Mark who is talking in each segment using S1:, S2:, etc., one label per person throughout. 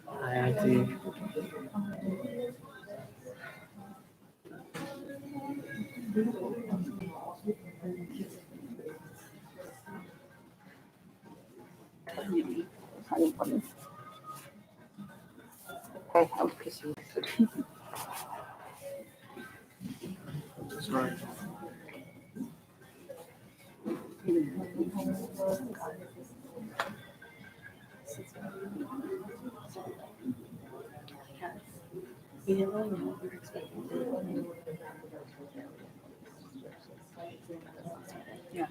S1: Hi, Auntie.
S2: Hey, I'm pissing.
S1: That's right.
S2: You didn't really know what you were expecting. Yeah.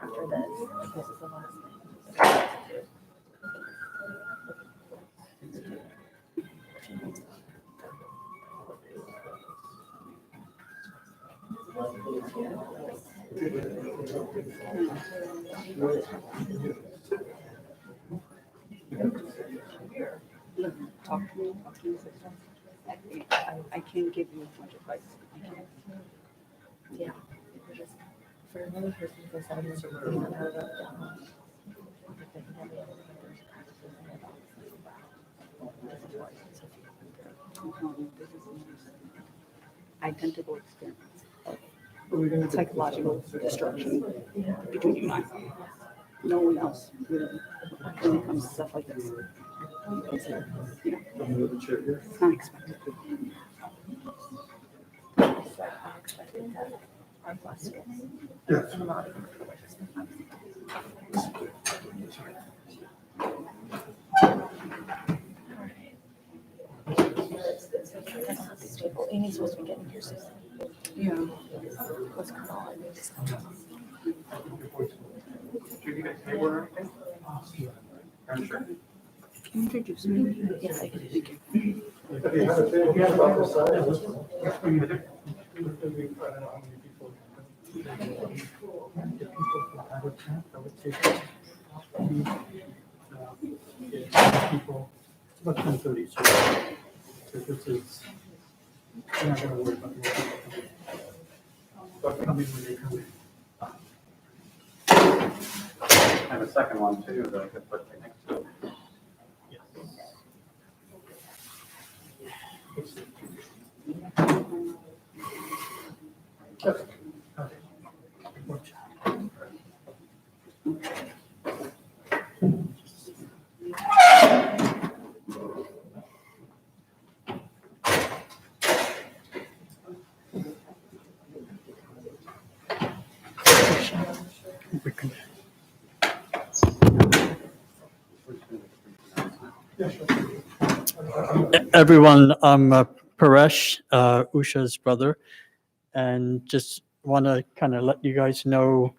S2: After this is the last thing. Talk to me, sister. I can't give you much advice. I can't. Yeah. For another person for 7 years, identical experience. Psychological destruction between you and I. No one else really when it comes to stuff like this. It's, it's unexpected. Unexpected death. Our last
S1: Yes.
S2: Amy's supposed to be getting here soon. Yeah. What's going on?
S1: Do you guys pay or anything? I'm sure.
S2: Can you introduce me? Yes, I can. Thank you.
S1: If you have a Bible side, I don't know how many people. I would chant, I would take people, it's about 10:30, so this is, I'm not gonna worry about it. But come in when they come in.
S3: I have a second one too that I could put right next to it.
S1: Yes. We can. Everyone, I'm Paresh, Usha's brother, and just want to kind of let you guys know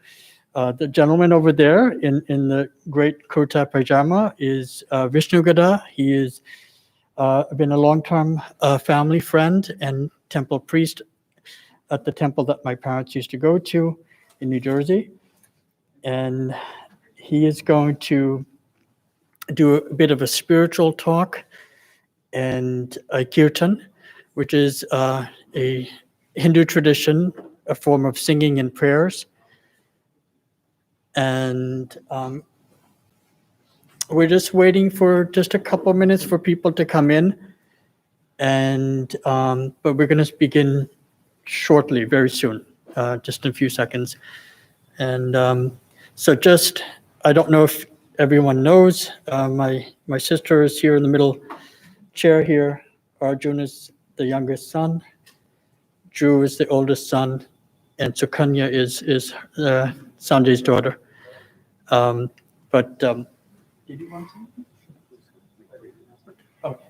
S1: the gentleman over there in the great kurta pajama is Vishnu Gada. He is been a long-term family friend and temple priest at the temple that my parents used to go to in New Jersey. And he is going to do a bit of a spiritual talk and a kirtan, which is a Hindu tradition, a form of singing and prayers. And we're just waiting for just a couple minutes for people to come in. And but we're going to begin shortly, very soon, just in a few seconds. And so just, I don't know if everyone knows, my sister is here in the middle chair here. Arjun is the youngest son. Drew is the oldest son. And Sukanya is Sanjay's daughter. Did you want to? Okay.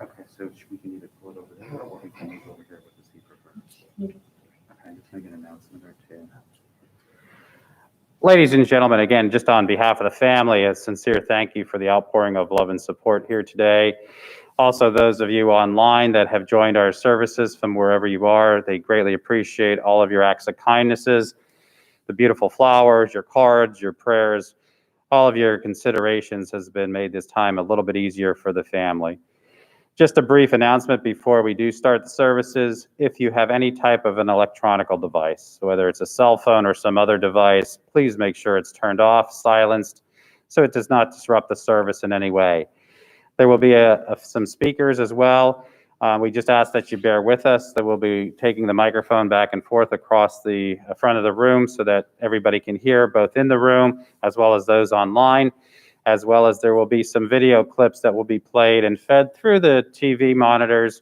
S3: Okay, so we can either pull it over there or we can move over here with the speaker first. Okay, just make an announcement or two. Ladies and gentlemen, again, just on behalf of the family, a sincere thank you for the outpouring of love and support here today. Also, those of you online that have joined our services from wherever you are, they greatly appreciate all of your acts of kindnesses, the beautiful flowers, your cards, your prayers. all of your considerations has been made this time a little bit easier for the family. Just a brief announcement before we do start the services. If you have any type of an electronic device, whether it's a cell phone or some other device, please make sure it's turned off, silenced, so it does not disrupt the service in any way. There will be some speakers as well. We just ask that you bear with us, that we'll be taking the microphone back and forth across the front of the room so that everybody can hear, both in the room as well as those online, as well as there will be some video clips that will be played and fed through the TV monitors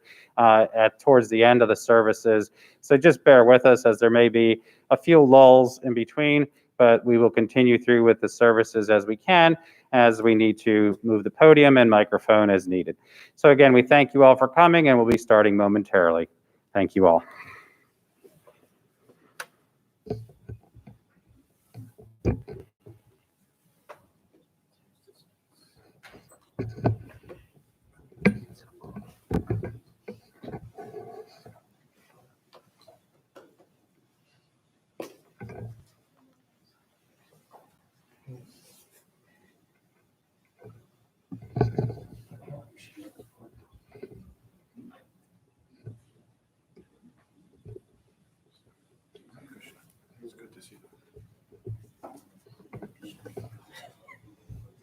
S3: towards the end of the services. So just bear with us, as there may be a few lulls in between, but we will continue through with the services as we can, as we need to move the podium and microphone as needed. So again, we thank you all for coming, and we'll be starting momentarily. Thank you all.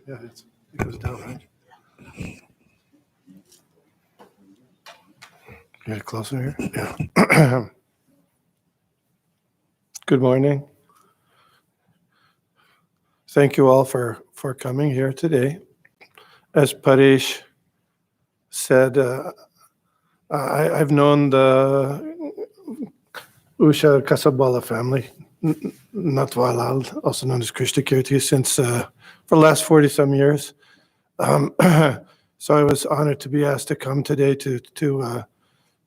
S4: Yeah, it goes down, right? Get it closer here? Yeah. Good morning. Thank you all for coming here today. As Paresh said, I've known the Usha Kasabala family, Natwalal, also known as Krishna Kirti, since for the last 40-some years. So I was honored to be asked to come today to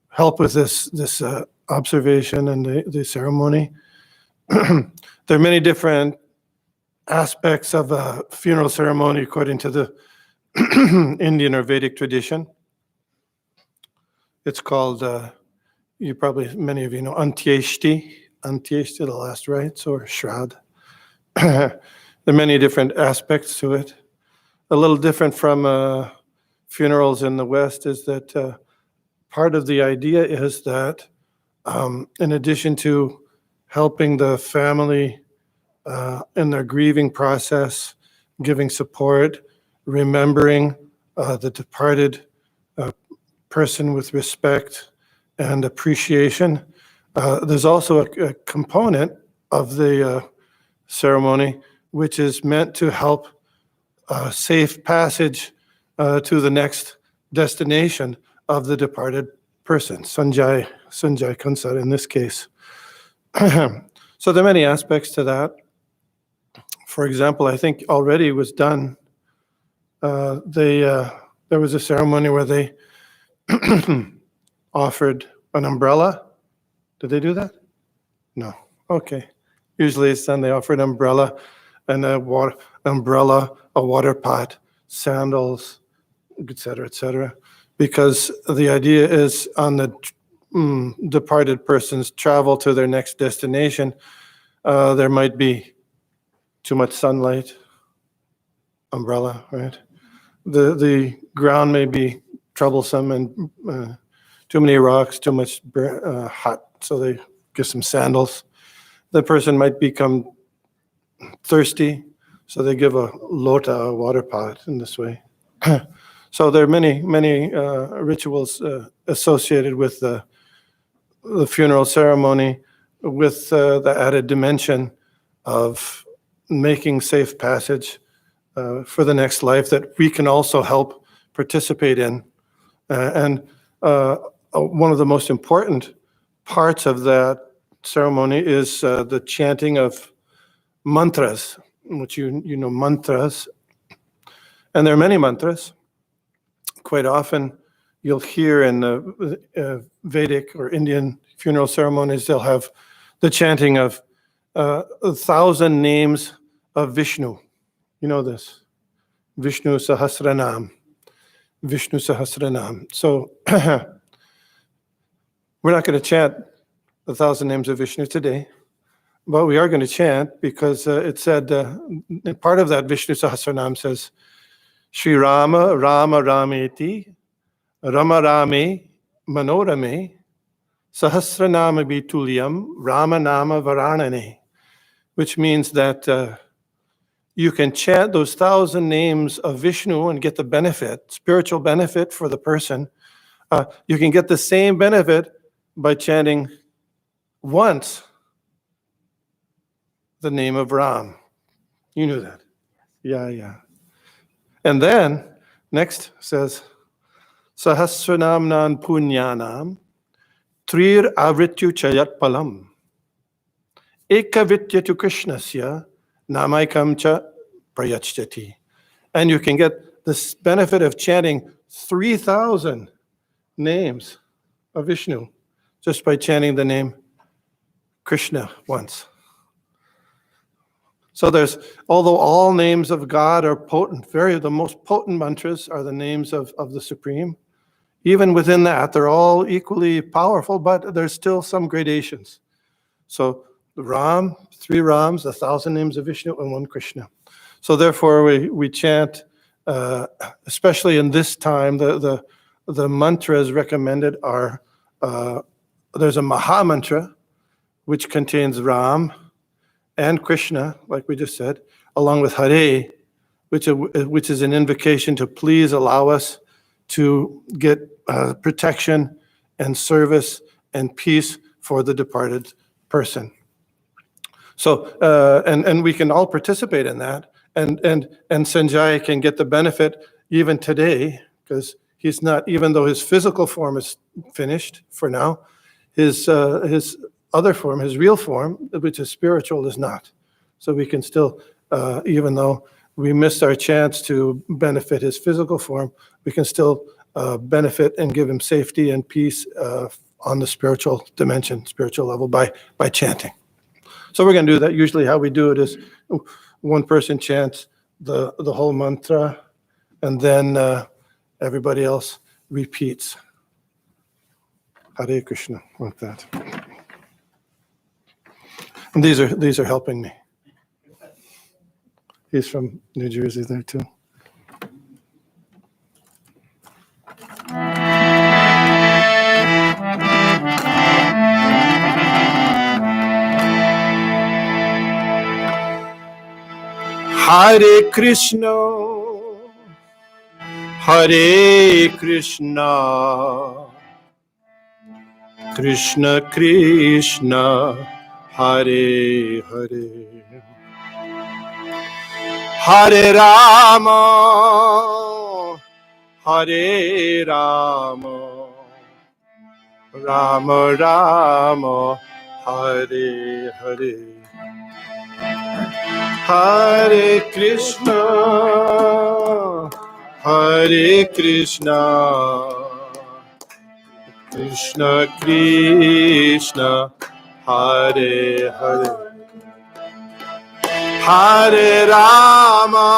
S4: help with this observation and the ceremony. There are many different aspects of a funeral ceremony according to the Indian or Vedic tradition. It's called, many of you know, Antyeshti, the last rites, or Shraddh. There are many different aspects to it. A little different from funerals in the West is that part of the idea is that in addition to helping the family in their grieving process, giving support, remembering the departed person with respect and appreciation, there's also a component of the ceremony which is meant to help safe passage to the next destination of the departed person, Sanjay Kansara in this case. So there are many aspects to that. For example, I think already was done. There was a ceremony where they offered an umbrella. Did they do that? No. Okay. Usually it's done. They offer an umbrella and a water pot, sandals, etc., because the idea is on the departed person's travel to their next destination, there might be too much sunlight, umbrella, right? The ground may be troublesome and too many rocks, too much hot, so they give some sandals. The person might become thirsty, so they give a lota, a water pot, in this way. So there are many rituals associated with the funeral ceremony, with the added dimension of making safe passage for the next life that we can also help participate in. And one of the most important parts of that ceremony is the chanting of mantras, which you know mantras. And there are many mantras. Quite often you'll hear in the Vedic or Indian funeral ceremonies, they'll have the chanting of 1,000 names of Vishnu. You know this. Vishnu Sahasranam. Vishnu Sahasranam. So we're not going to chant 1,000 names of Vishnu today. but we are going to chant because it said, part of that Vishnu Sahasranam says, Shri Rama, Rama Rameti, Rama Rame, Manorame, Sahasranama Bitulyam, Rama Nama Varanane, which means that you can chant those 1,000 names of Vishnu and get the benefit, spiritual benefit for the person. You can get the same benefit by chanting once the name of Ram. You knew that. Yeah. And then, next says, Sahasranamnan Punyanam, Trir Avrityu Chayat Palam, Ekavityatu Krishnasya, Namaikam Cha Prayachati. And you can get this benefit of chanting 3,000 names of Vishnu just by chanting the name Krishna once. So although all names of God are potent, the most potent mantras are the names of the Supreme. Even within that, they're all equally powerful, but there's still some gradations. So Ram, 3 Rams, 1,000 names of Vishnu, and 1 Krishna. So therefore, we chant, especially in this time, the mantras recommended are, there's a Maha Mantra, which contains Ram and Krishna, like we just said, along with Hare, which is an invocation to please allow us to get protection and service and peace for the departed person. So, and we can all participate in that, and Sanjay can get the benefit even today, because he's not, even though his physical form is finished for now, his other form, his real form, which is spiritual, is not. So we can still, even though we missed our chance to benefit his physical form, we can still benefit and give him safety and peace on the spiritual dimension, spiritual level, by chanting. So we're going to do that. Usually how we do it is one person chants the whole mantra, and then everybody else repeats Hare Krishna, like that. And these are helping me. He's from New Jersey there too. Hare Krishna, Hare Krishna, Krishna Krishna, Hare Hare, Hare Rama, Hare Rama, Rama Rama, Hare Hare. Hare Krishna, Hare Krishna, Krishna Krishna, Hare Hare, Hare Rama,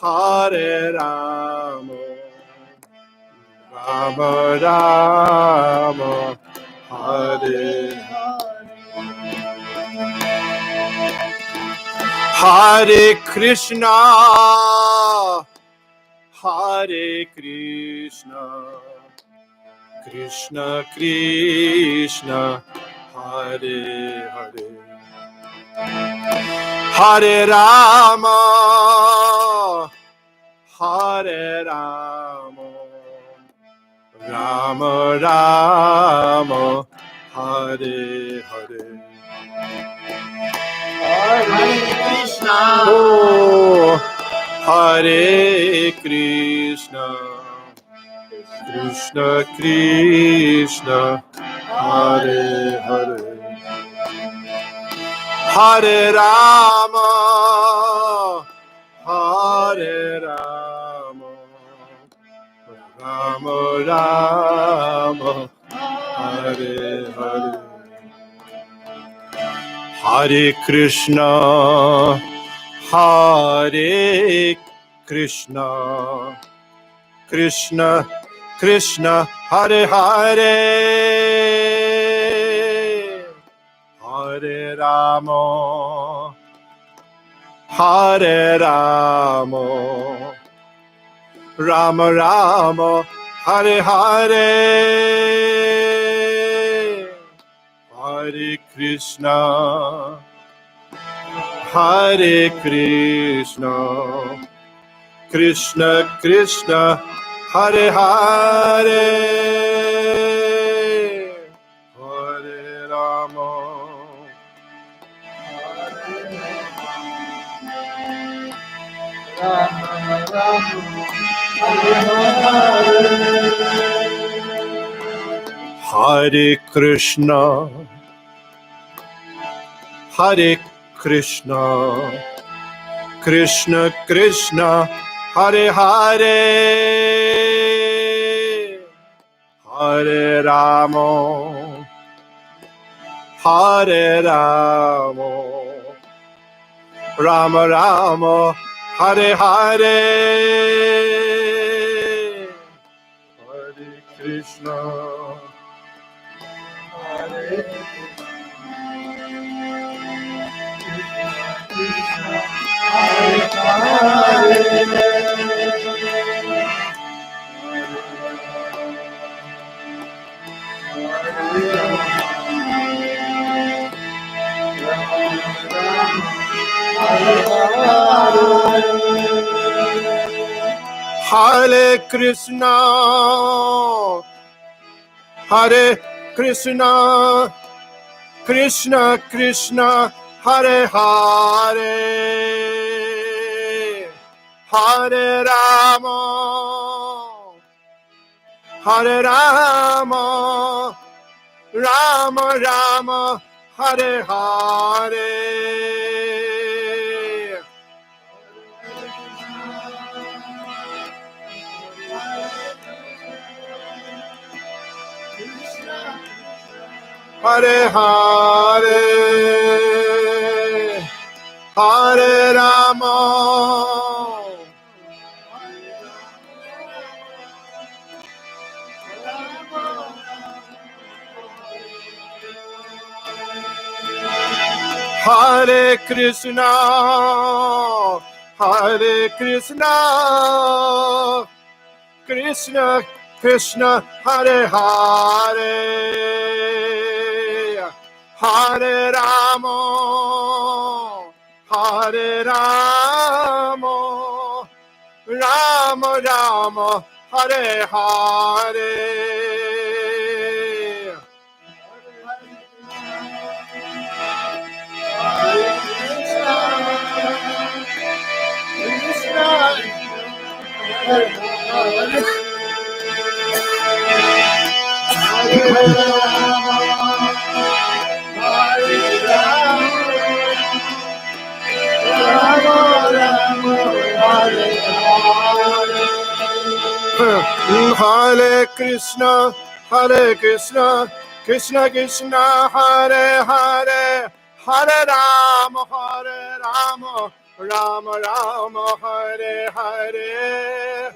S4: Hare Rama, Rama Rama, Hare Hare. Hare Krishna, Hare Krishna, Krishna Krishna, Hare Hare, Hare Rama, Hare Rama, Rama Rama, Hare Hare. Hare Krishna, oh, Hare Krishna, Krishna Krishna, Hare Hare, Hare Rama, Hare Rama, Rama Rama, Hare Hare. Hare Krishna, Hare Krishna, Krishna Krishna, Hare Hare, Rama, Hare Rama, Rama Rama, Hare Hare, Hare Krishna, Hare Krishna, Krishna Krishna, Hare Hare, Hare Rama, Hare Krishna, Hare Krishna, Krishna Krishna, Hare Hare, Hare Rama, Hare Rama, Rama Rama, Hare Hare, Hare Krishna, Hare Krishna, Hare Krishna, Krishna Krishna, Hare Hare, Hare Rama, Hare Rama, Rama Rama, Hare Hare, Hare Hare, Hare Rama, Hare Krishna, Hare Krishna, Krishna Krishna, Hare Hare, Hare Rama, Hare Rama, Rama Rama, Hare Hare. Hare Krishna, Hare Krishna, Krishna Krishna, Hare Hare, Hare Rama, Hare Rama, Rama Rama, Hare Hare.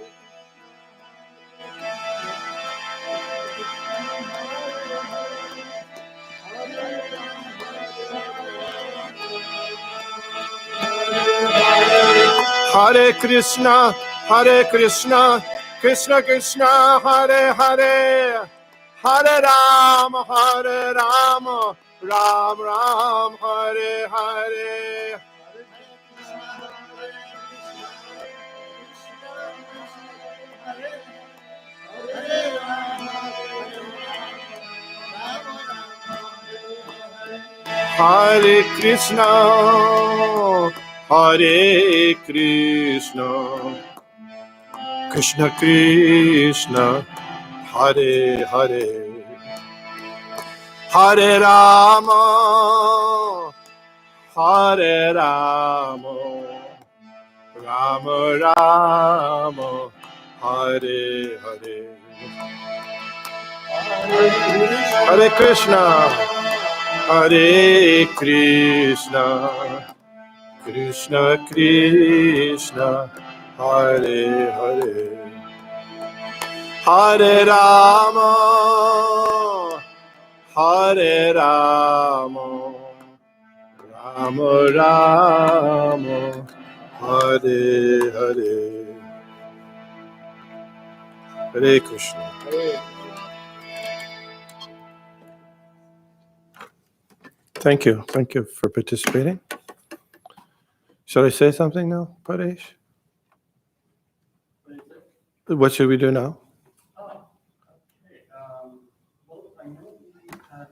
S4: Hare Krishna, Hare Krishna, Krishna Krishna, Hare Hare, Hare Rama, Hare Rama, Ram Ram, Hare Hare. Hare Krishna, Hare Krishna, Krishna Krishna, Hare Hare, Hare Rama, Hare Rama, Rama Rama, Hare Hare. Hare Krishna, Hare Krishna, Krishna Krishna, Hare Hare, Hare Rama, Hare Rama, Rama, Hare Hare, Hare Krishna. Thank you for participating. Shall I say something now, Paresh? What should we do now?
S1: Well, I know we had,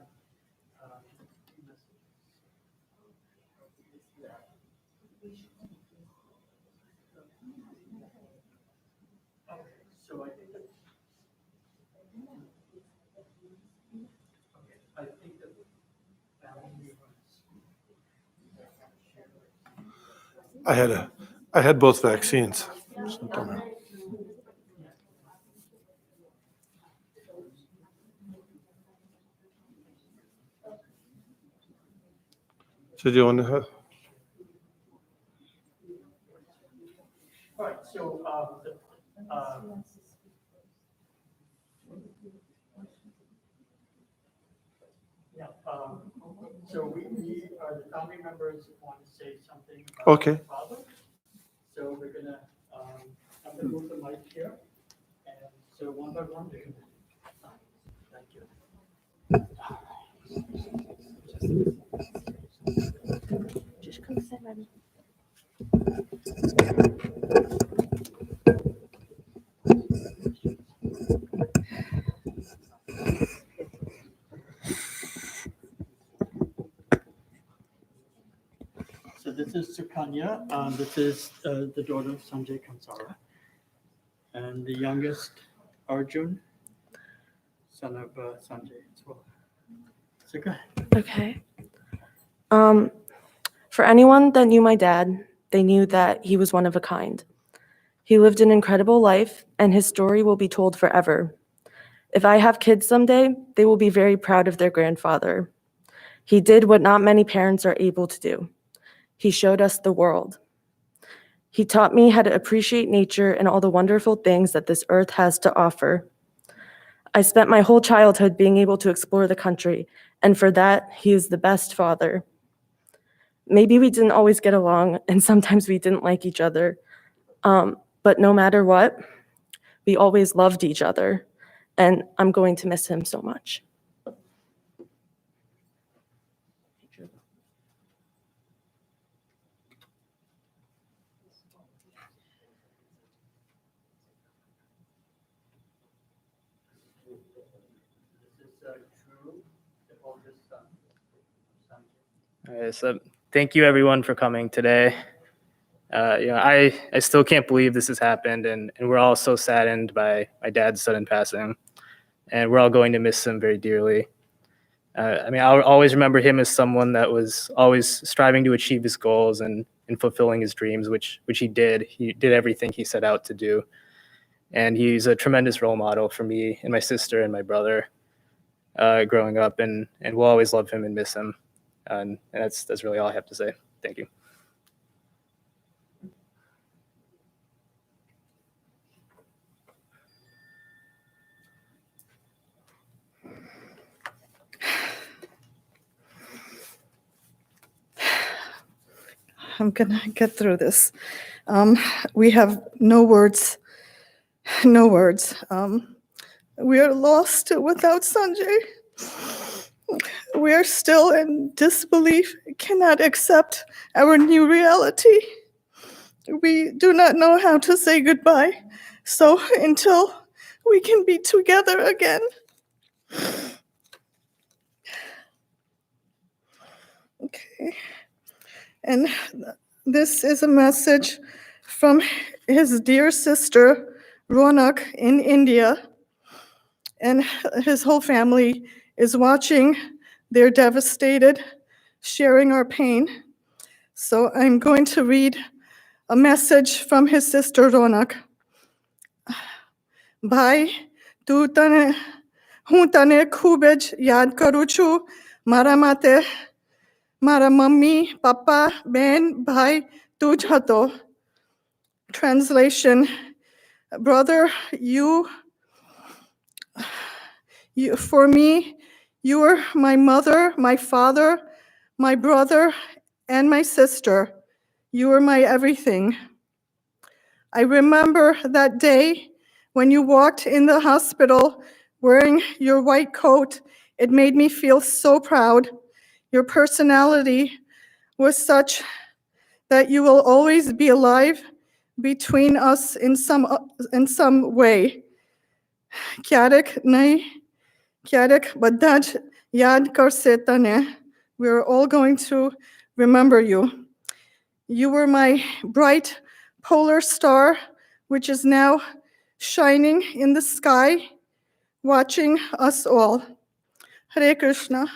S1: so I think that, I think that family
S4: I had both vaccines. So do you want to have?
S1: All right, so, yeah, so we, the family members want to say something about
S4: Okay.
S1: their father. So we're gonna, I'm gonna move the mic here, and so one by one, they're gonna sign. Thank you.
S2: Just come sit by me.
S1: So this is Sukanya, this is the daughter of Sanjay Kansara. And the youngest, Arjun, son of Sanjay as well. So go ahead.
S5: Okay. For anyone that knew my dad, they knew that he was one of a kind. He lived an incredible life, and his story will be told forever. If I have kids someday, they will be very proud of their grandfather. He did what not many parents are able to do. He showed us the world. He taught me how to appreciate nature and all the wonderful things that this earth has to offer. I spent my whole childhood being able to explore the country, and for that, he is the best father. Maybe we didn't always get along, and sometimes we didn't like each other. But no matter what, we always loved each other, and I'm going to miss him so much.
S1: This is Drew, the oldest son of Sanjay.
S6: All right, so thank you everyone for coming today. I still can't believe this has happened, and we're all so saddened by my dad's sudden passing, and we're all going to miss him very dearly. I'll always remember him as someone that was always striving to achieve his goals and fulfilling his dreams, which he did. He did everything he set out to do, and he's a tremendous role model for me and my sister and my brother growing up, and we'll always love him and miss him. And that's really all I have to say. Thank you.
S7: I'm gonna get through this. We have no words, no words. We are lost without Sanjay. We are still in disbelief, cannot accept our new reality. We do not know how to say goodbye. So until we can be together again. Okay. And this is a message from his dear sister, Ronak, in India. And his whole family is watching. They're devastated, sharing our pain. So I'm going to read a message from his sister, Ronak. Bhai, હું તને ખૂબ જ યાદ કરું છું. મારા માટે મારા મમ્મી, પપ્પા, બેન, ભાઈ, તું જ હતો. Translation, brother, you, for me, you were my mother, my father, my brother, and my sister. You were my everything. I remember that day when you walked in the hospital wearing your white coat. It made me feel so proud. Your personality was such that you will always be alive between us in some way. Kyarik nahi, kyarik badaj yad kar seta ne. We're all going to remember you. You were my bright polar star, which is now shining in the sky, watching us all. Hare Krishna.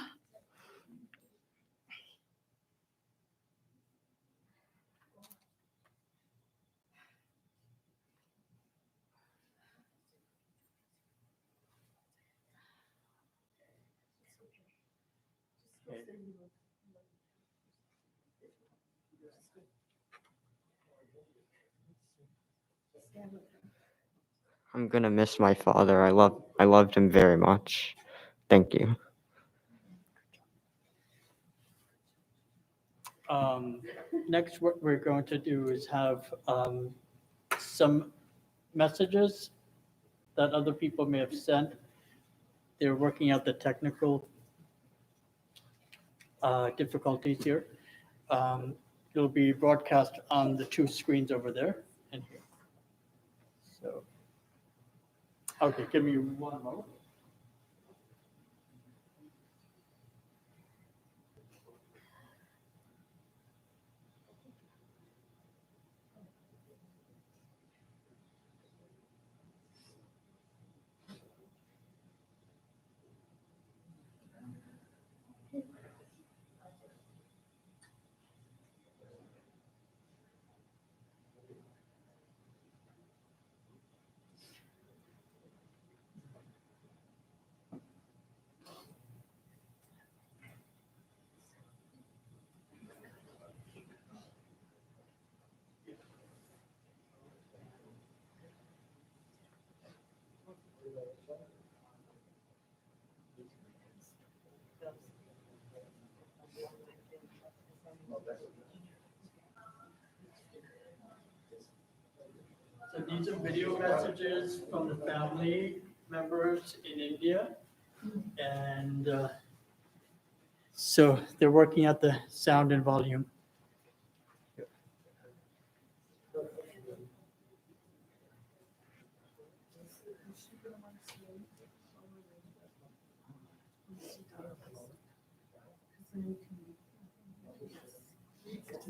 S8: I'm gonna miss my father. I loved him very much. Thank you.
S1: Next, what we're going to do is have some messages that other people may have sent. They're working out the technical difficulties here. It'll be broadcast on the two screens over there and here. So, okay, give me one moment. So these are video messages from the family members in India. And so they're working at the sound and volume.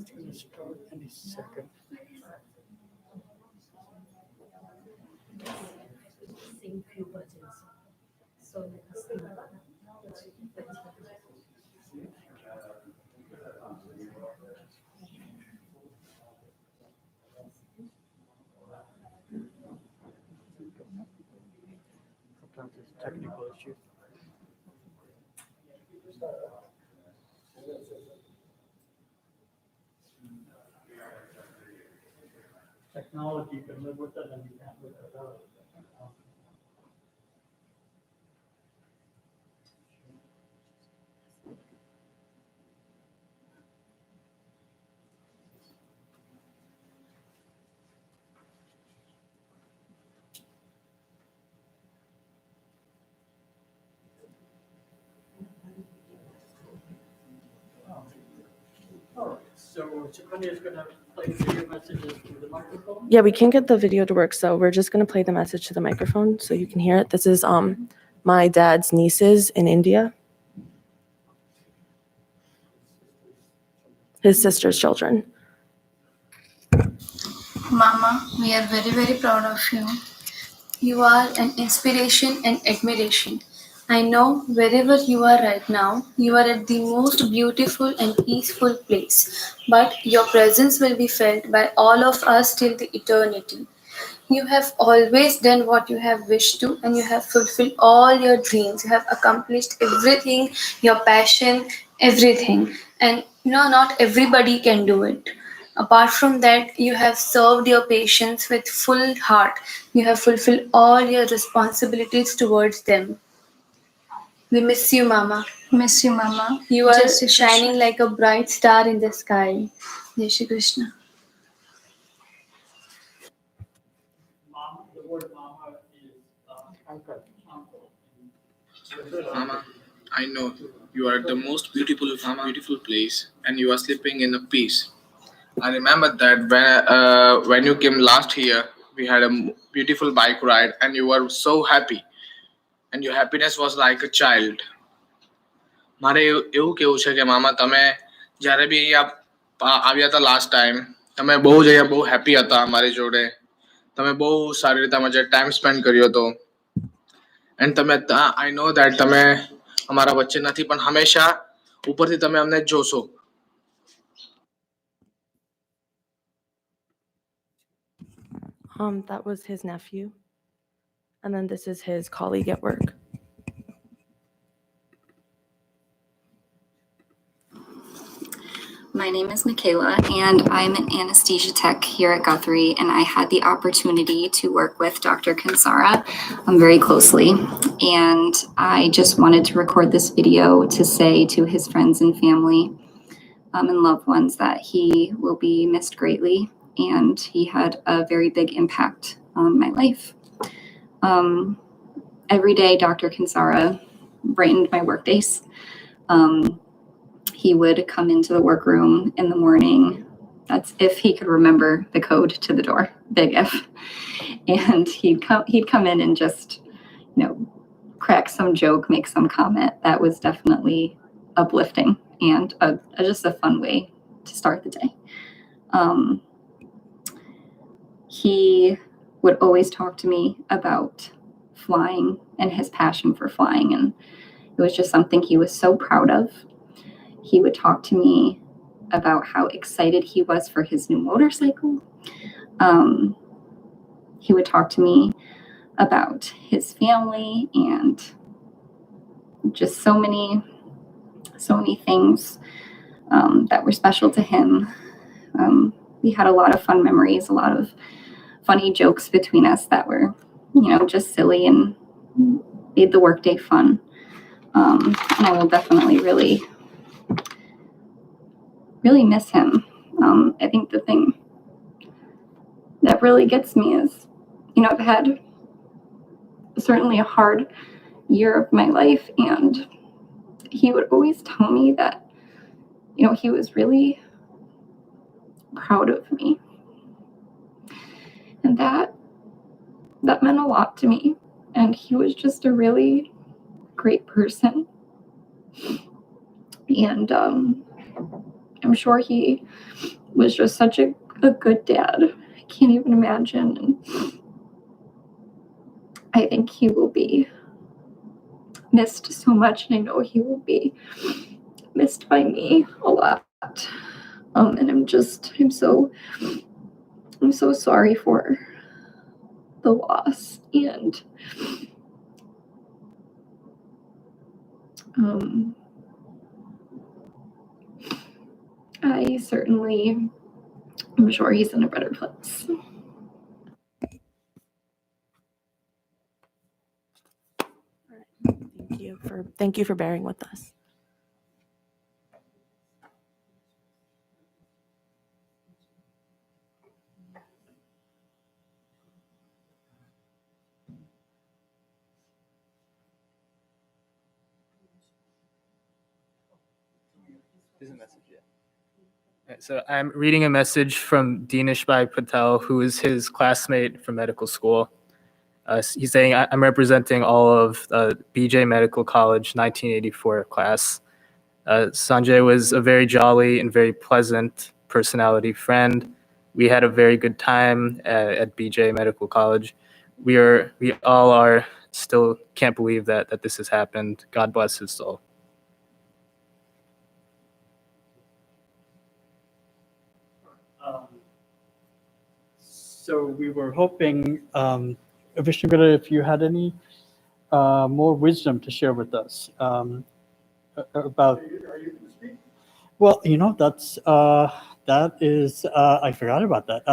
S1: It's going to start any second. Sometimes it's technical issues. Technology, you can live with it and you can't live without it. All right, so Sukanya is going to play video messages through the microphone.
S5: Yeah, we can't get the video to work, so we're just gonna play the message to the microphone so you can hear it. This is my dad's nieces in India. His sister's children.
S9: Mama, we are very, very proud of you. You are an inspiration and admiration. I know wherever you are right now, you are at the most beautiful and peaceful place, but your presence will be felt by all of us till the eternity. You have always done what you have wished to, and you have fulfilled all your dreams. You have accomplished everything, your passion, everything. And not everybody can do it. Apart from that, you have served your patients with full heart. You have fulfilled all your responsibilities towards them. We miss you, Mama.
S10: Miss you, Mama.
S9: You are
S10: Jai Shri Krishna.
S9: shining like a bright star in the sky. Jai Shri Krishna.
S11: Mama, I know you are at the most beautiful place, and you are sleeping in a peace. I remember that when you came last year, we had a beautiful bike ride, and you were so happy, and your happiness was like a child. મારે એવું કેવું છે કે મામા તમે જ્યારે બી અહીંયા આવ્યા હતા લાસ્ટ ટાઈમ તમે બહુ જ અહીંયા બહુ હેપી હતા અમારી જોડે તમે બહુ સારી રીતે અમારી જોડે ટાઈમ સ્પેન્ડ કર્યો હતો એન્ડ તમે આઈ નો દેટ તમે અમારા વચ્ચે નથી પણ હંમેશા ઉપરથી તમે અમને જોશો.
S5: That was his nephew. And then this is his colleague at work.
S12: My name is Michaela, and I'm an anesthesia tech here at Guthrie, and I had the opportunity to work with Dr. Kansara very closely. And I just wanted to record this video to say to his friends and family and loved ones that he will be missed greatly, and he had a very big impact on my life. Every day, Dr. Kansara brightened my work days. He would come into the workroom in the morning. That's if he could remember the code to the door, big if. And he'd come in and just, crack some joke, make some comment. That was definitely uplifting and just a fun way to start the day. He would always talk to me about flying and his passion for flying, and it was just something he was so proud of. He would talk to me about how excited he was for his new motorcycle. He would talk to me about his family and just so many things that were special to him. We had a lot of fun memories, a lot of funny jokes between us that were, just silly and made the workday fun. And I will definitely really miss him. I think the thing that really gets me is, I've had certainly a hard year of my life, and he would always tell me that, he was really proud of me. And that meant a lot to me. And he was just a really great person. And I'm sure he was just such a good dad. I can't even imagine. And I think he will be missed so much, and I know he will be missed by me a lot. And I'm so sorry for the loss, and I certainly am sure he's in a better place.
S5: Thank you for bearing with us.
S6: There's a message, yeah. Right, so I'm reading a message from Dinesh Bhai Patel, who is his classmate from medical school. He's saying, I'm representing all of BJ Medical College 1984 class. Sanjay was a very jolly and very pleasant personality friend. We had a very good time at BJ Medical College. We all are still can't believe that this has happened. God bless his soul.
S1: So we were hoping, Vishnuguru, if you had any more wisdom to share with us about. Are you going to speak? Well, that is I forgot about that.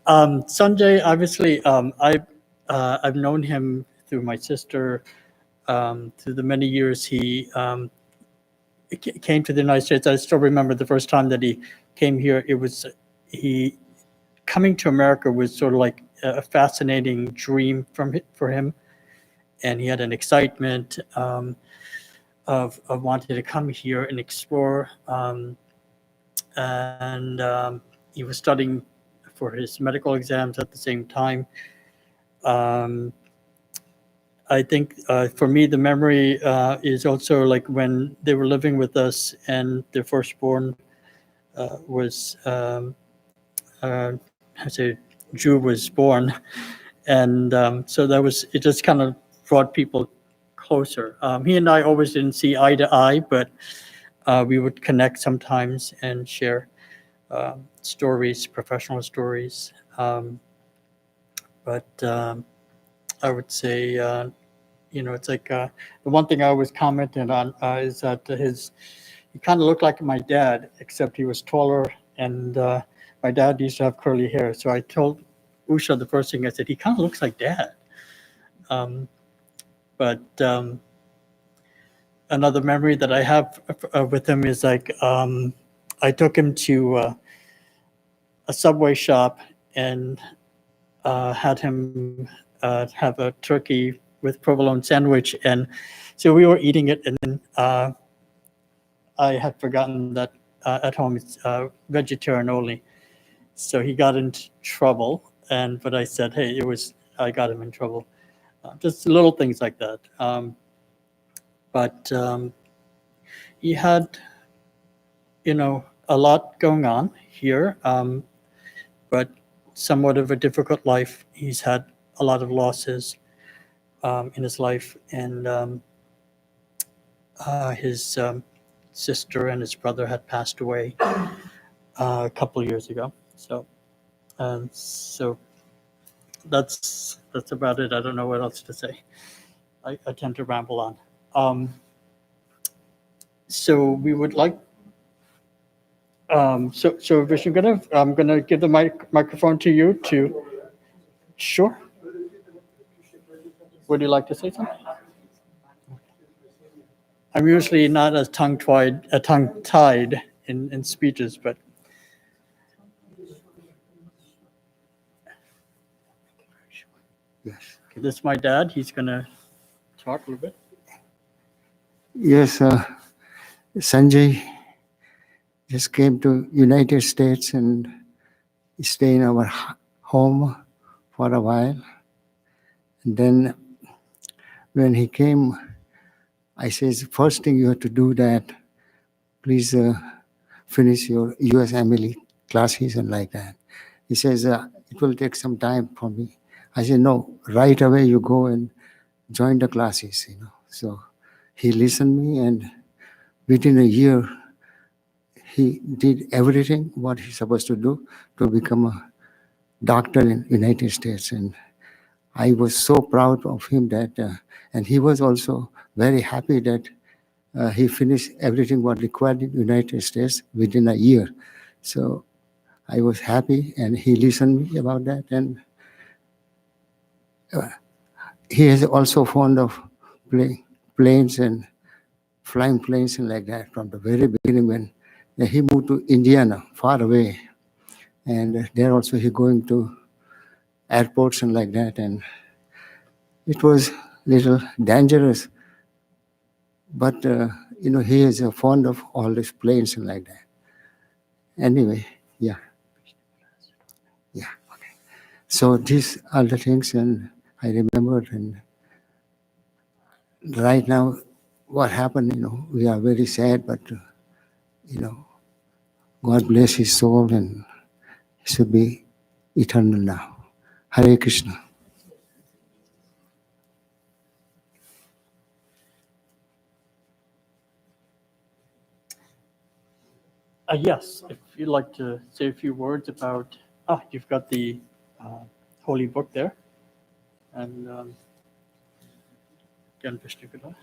S1: Sanjay, obviously, I've known him through my sister through the many years he came to the United States. I still remember the first time that he came here. Coming to America was sort of like a fascinating dream for him, and he had an excitement of wanting to come here and explore. He was studying for his medical exams at the same time. I think for me, the memory is also like when they were living with us and their firstborn was, I say, Jew was born. And so it just kind of brought people closer. He and I always didn't see eye to eye, but we would connect sometimes and share stories, professional stories. But I would say, it's like the one thing I always commented on is that he kind of looked like my dad, except he was taller, and my dad used to have curly hair. So I told Usha the first thing I said, he kind of looks like Dad. But another memory that I have with him is like I took him to a Subway shop and had him have a turkey with provolone sandwich. And so we were eating it, and then I had forgotten that at home it's vegetarian only. So he got into trouble. But I said, hey, I got him in trouble. Just little things like that. But he had, a lot going on here, but somewhat of a difficult life. He's had a lot of losses in his life, and his sister and his brother had passed away a couple of years ago. So that's about it. I don't know what else to say. I tend to ramble on. So we would like. So Vishnu, I'm gonna give the microphone to you to. Sure. Would you like to say something? I'm usually not as tongue-tied in speeches, but.
S10: Yes.
S1: Okay, this is my dad. He's gonna talk a little bit.
S10: Yes, Sanjay just came to United States and stay in our home for a while. And then when he came, I says, first thing you have to do that, please finish your USMLE classes and like that. He says, it will take some time for me. I said, no, right away you go and join the classes, So he listened me, and within a year, he did everything what he's supposed to do to become a doctor in United States. And I was so proud of him that, and he was also very happy that he finished everything what required in United States within a year. So I was happy, and he listened me about that. And he is also fond of playing planes and flying planes and like that from the very beginning when he moved to Indiana, far away. And there also he going to airports and like that. And it was a little dangerous. But, he is fond of all these planes and like that. Anyway, yeah. Yeah, okay. So these are the things, and I remembered. And right now, what happened, we are very sad, but, God bless his soul, and he should be eternal now. Hare Krishna.
S1: Yes, if you'd like to say a few words about, you've got the holy book there. And again, Vishnu Gada.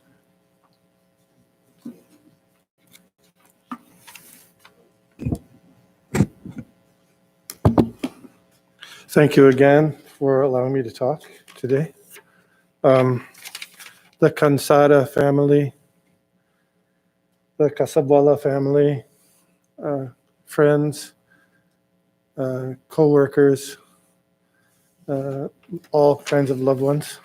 S4: Thank you again for allowing me to talk today. the Kansara family, the Casabala family, friends, co-workers, all kinds of loved ones.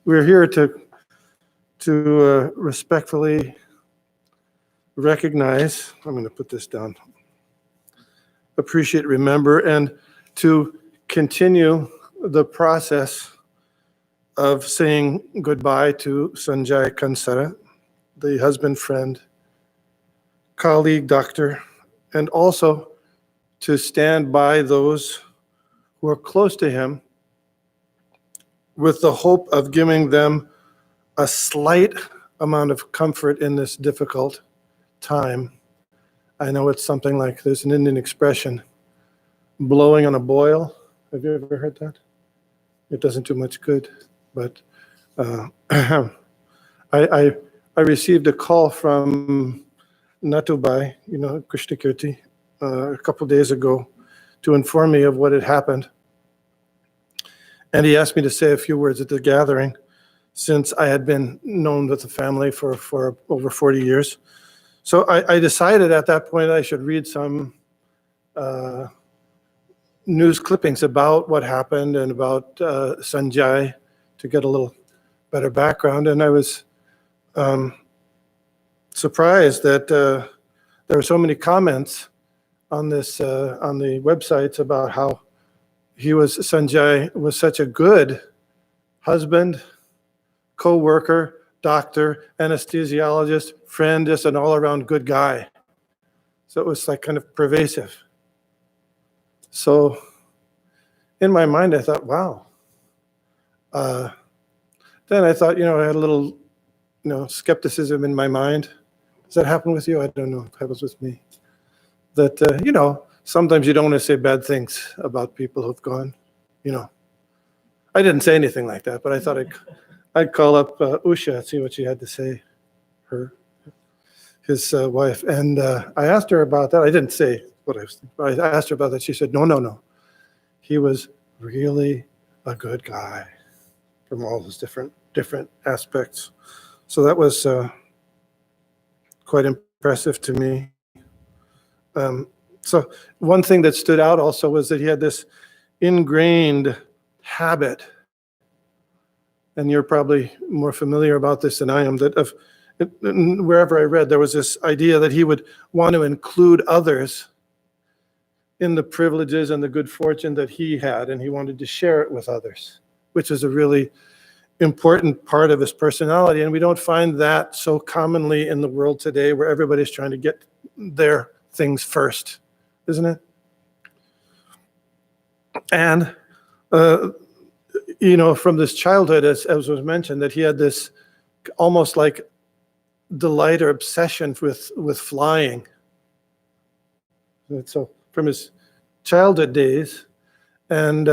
S4: We're here to respectfully recognize, I'm going to put this down, appreciate, remember, and to continue the process of saying goodbye to Sanjay Kansara, the husband, friend, colleague, doctor, and also to stand by those who are close to him with the hope of giving them a slight amount of comfort in this difficult time. I know it's something like, there's an Indian expression, blowing on a boil. Have you ever heard that? It doesn't do much good, but I received a call from Natubai, Krishnakirti, a couple days ago to inform me of what had happened. And he asked me to say a few words at the gathering, since I had been known with the family for over 40 years. So I decided at that point I should read some news clippings about what happened and about Sanjay to get a little better background. And I was surprised that there were so many comments on this on the websites about how Sanjay was such a good husband, co-worker, doctor, anesthesiologist, friend, just an all-around good guy. So it was like kind of pervasive. So in my mind, I thought, wow. Then I thought, I had a little, skepticism in my mind. Does that happen with you? I don't know if it happens with me. That, sometimes you don't want to say bad things about people who've gone, I didn't say anything like that, but I thought I'd call up Usha and see what she had to say, his wife. And I asked her about that. I didn't say what I was thinking. I asked her about that. She said, no. He was really a good guy from all those different aspects. So that was quite impressive to me. So one thing that stood out also was that he had this ingrained habit, and you're probably more familiar about this than I am, that wherever I read, there was this idea that he would want to include others in the privileges and the good fortune that he had, and he wanted to share it with others, which is a really important part of his personality. And we don't find that so commonly in the world today, where everybody's trying to get their things first, isn't it? And from this childhood, as was mentioned, that he had this almost like delight or obsession with flying. And so from his childhood days, and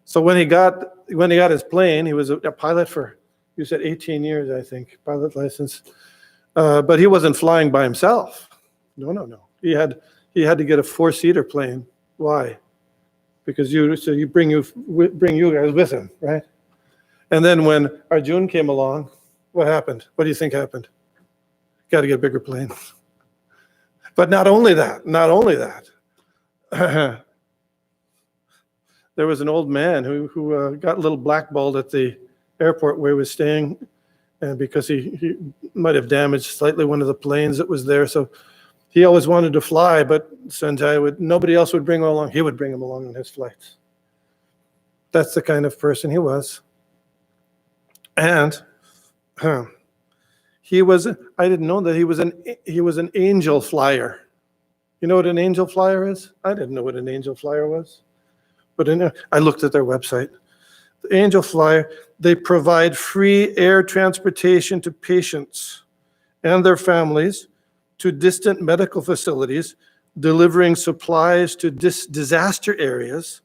S4: so when he got his plane, he was a pilot for, you said 18 years, I think, pilot license, but he wasn't flying by himself. No. He had to get a 4-seater plane. Why? Because you bring you guys with him, right? And then when Arjun came along, what happened? What do you think happened? Got to get a bigger plane. But not only that. There was an old man who got a little blackballed at the airport where he was staying, and because he might have damaged slightly one of the planes that was there. So he always wanted to fly, but Sanjay nobody else would bring him along. He would bring him along on his flights. That's the kind of person he was. And he was, I didn't know that he was an angel flyer. You know what an angel flyer is? I didn't know what an angel flyer was. But I looked at their website. The angel flyer, they provide free air transportation to patients and their families to distant medical facilities, delivering supplies to disaster areas,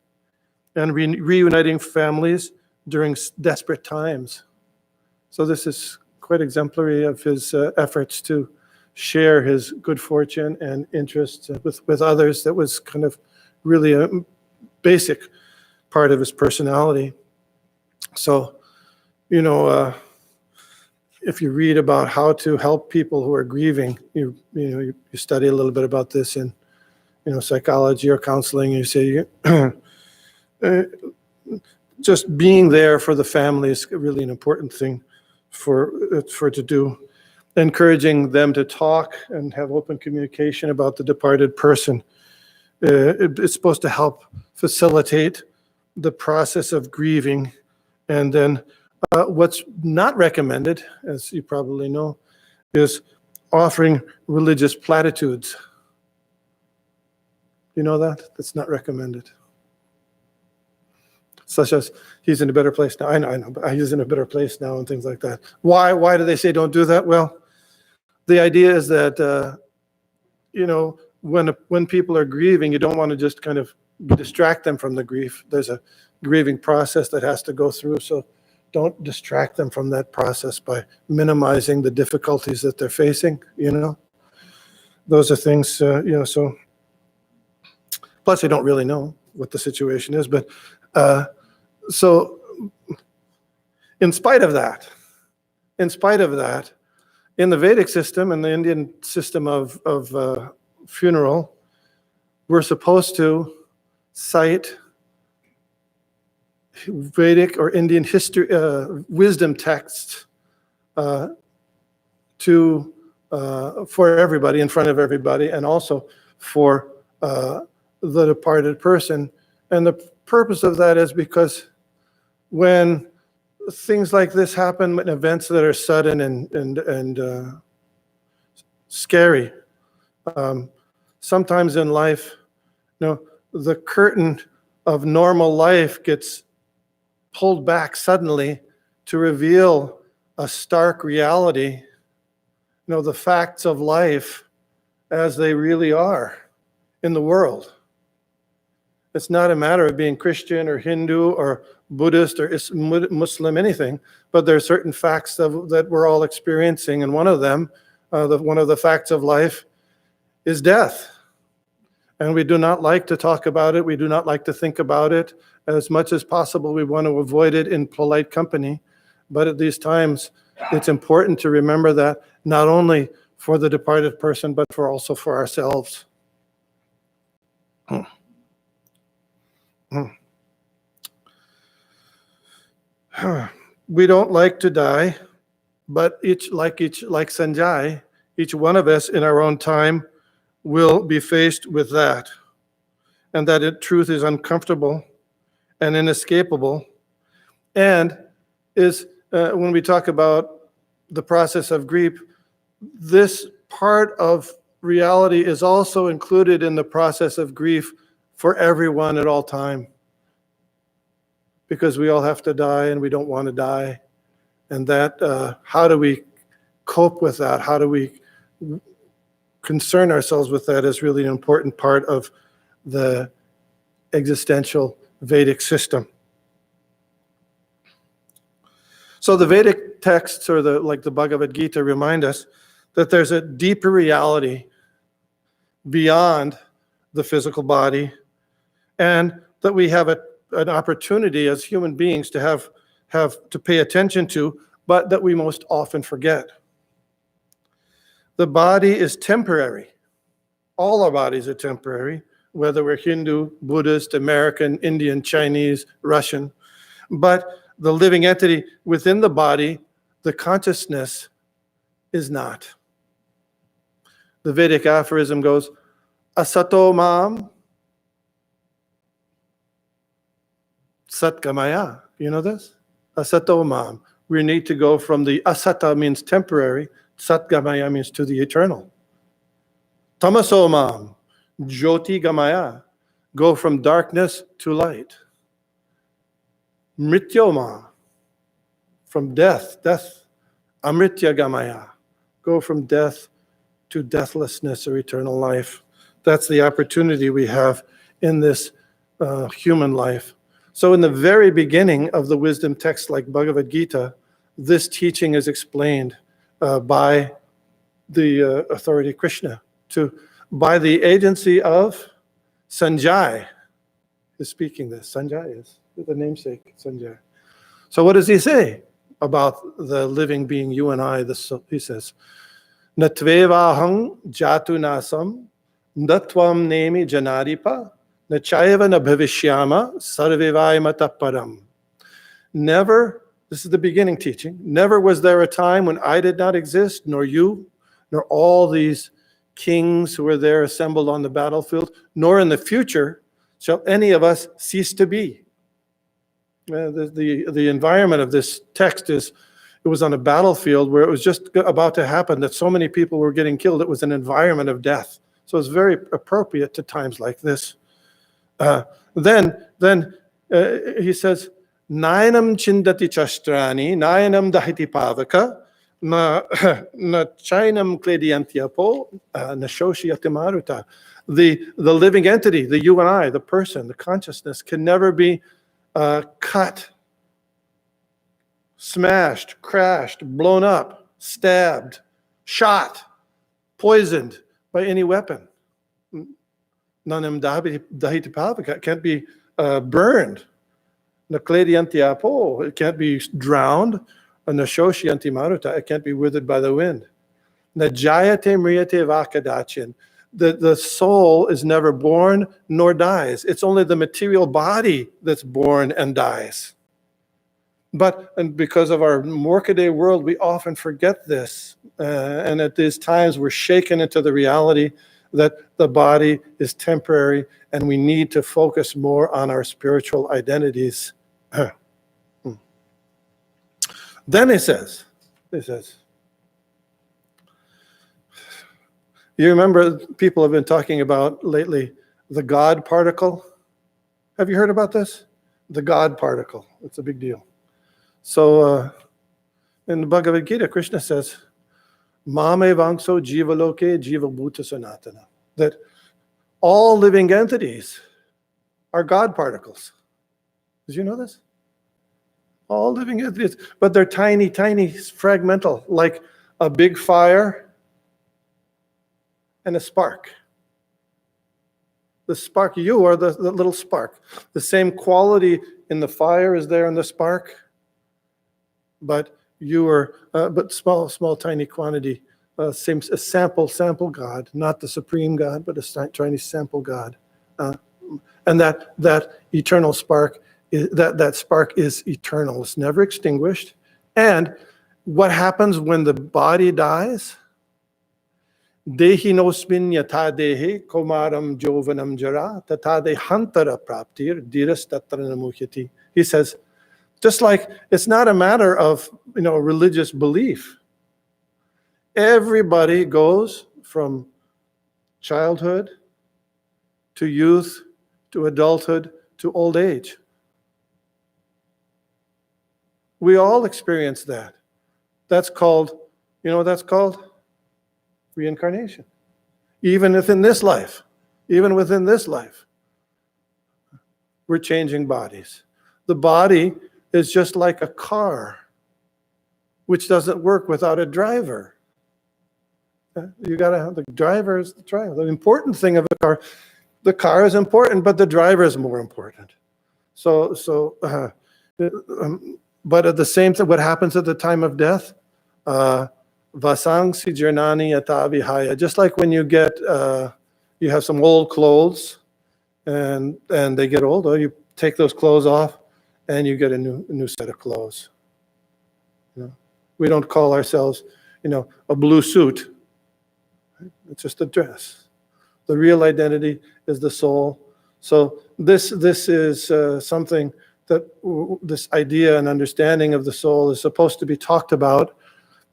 S4: and reuniting families during desperate times. So this is quite exemplary of his efforts to share his good fortune and interest with others. That was kind of really a basic part of his personality. So, if you read about how to help people who are grieving, you study a little bit about this in psychology or counseling. You say just being there for the family is really an important thing for to do. Encouraging them to talk and have open communication about the departed person. It's supposed to help facilitate the process of grieving. And then what's not recommended, as you probably know, is offering religious platitudes. You know that? That's not recommended. Such as, he's in a better place now. I know, but he's in a better place now and things like that. Why do they say don't do that? Well, the idea is that, when people are grieving, you don't want to just kind of distract them from the grief. There's a grieving process that has to go through. So don't distract them from that process by minimizing the difficulties that they're facing, Those are things, so. Plus, they don't really know what the situation is. But so in spite of that, in the Vedic system and the Indian system of funeral, we're supposed to cite Vedic or Indian history, wisdom texts for everybody, in front of everybody, and also for the departed person. And the purpose of that is because when things like this happen, when events that are sudden and scary, sometimes in life, the curtain of normal life gets pulled back suddenly to reveal a stark reality, the facts of life as they really are in the world. It's not a matter of being Christian or Hindu or Buddhist or Muslim, anything, but there are certain facts that we're all experiencing, and one of them, one of the facts of life, is death. And we do not like to talk about it. We do not like to think about it. As much as possible, we want to avoid it in polite company. But at these times, it's important to remember that not only for the departed person, but also for ourselves. We don't like to die, but like Sanjay, each one of us in our own time will be faced with that, and that truth is uncomfortable and inescapable, and is when we talk about the process of grief, this part of reality is also included in the process of grief for everyone at all time, because we all have to die and we don't want to die. And that, how do we cope with that? How do we concern ourselves with that is really an important part of the existential Vedic system. So the Vedic texts, or like the Bhagavad Gita, remind us that there's a deeper reality beyond the physical body, and that we have an opportunity as human beings to have to pay attention to, but that we most often forget. The body is temporary. All our bodies are temporary, whether we're Hindu, Buddhist, American, Indian, Chinese, Russian. But the living entity within the body, the consciousness, is not. The Vedic aphorism goes, asato mam satgamaya. You know this? Asato mam. We need to go from the asata means temporary, satgamaya means to the eternal. Tamaso mam, jyoti gamaya. Go from darkness to light. Mrityoma, from death, amritya gamaya. Go from death to deathlessness or eternal life. That's the opportunity we have in this human life. So in the very beginning of the wisdom text like Bhagavad Gita, this teaching is explained by the authority Krishna, by the agency of Sanjay. is speaking this. Sanjay is the namesake, Sanjay. So what does he say about the living being, you and I? He says, Natvevahang jatu nasam, natvam nemi janadipa, nachayava na bhavishyama, sarvivai mataparam. Never, this is the beginning teaching, never was there a time when I did not exist, nor you, nor all these kings who were there assembled on the battlefield, nor in the future shall any of us cease to be. The environment of this text is, it was on a battlefield where it was just about to happen that so many people were getting killed. It was an environment of death. So it's very appropriate to times like this. Then he says, Nayanam chindati chastrani, nayanam dahiti pavaka, na chainam klediantyapo, na shoshiyati maruta. The living entity, the you and I, the person, the consciousness can never be cut, smashed, crashed, blown up, stabbed, shot, poisoned by any weapon. Nanam dahiti pavaka, it can't be burned. Naklediantiapo, it can't be drowned. Nashoshianti maruta, it can't be withered by the wind. Najayate mriyate vakadachin. The soul is never born nor dies. It's only the material body that's born and dies. And because of our workaday world, we often forget this. And at these times, we're shaken into the reality that the body is temporary and we need to focus more on our spiritual identities. Then he says, you remember people have been talking about lately the God particle? Have you heard about this? The God particle. It's a big deal. So in the Bhagavad Gita, Krishna says, Mame vangso jivaloke jiva bhuta sanatana. That all living entities are God particles. Did you know this? All living entities, but they're tiny, tiny, fragmental, like a big fire and a spark. The spark, you are the little spark. The same quality in the fire is there in the spark, but you are, but small, tiny quantity. Same a sample God, not the supreme God, but a tiny sample God, and that eternal spark. That spark is eternal. It's never extinguished. And what happens when the body dies? Dehinosmin yata dehe komaram jovanam jara tata dehantara praptir diras tatra namuhyati. He says, just like it's not a matter of religious belief. Everybody goes from childhood to youth to adulthood to old age. We all experience that. That's called, you know what that's called? Reincarnation. Even within this life, we're changing bodies. The body is just like a car, which doesn't work without a driver. You gotta have the driver is the driver. The important thing of the car is important, but the driver is more important. But at the same time, what happens at the time of death? Vasangsi jirnani atavihaya. Just like when you get, you have some old clothes, and they get old, or you take those clothes off, and you get a new set of clothes. We don't call ourselves, a blue suit. It's just a dress. The real identity is the soul. So this is something that this idea and understanding of the soul is supposed to be talked about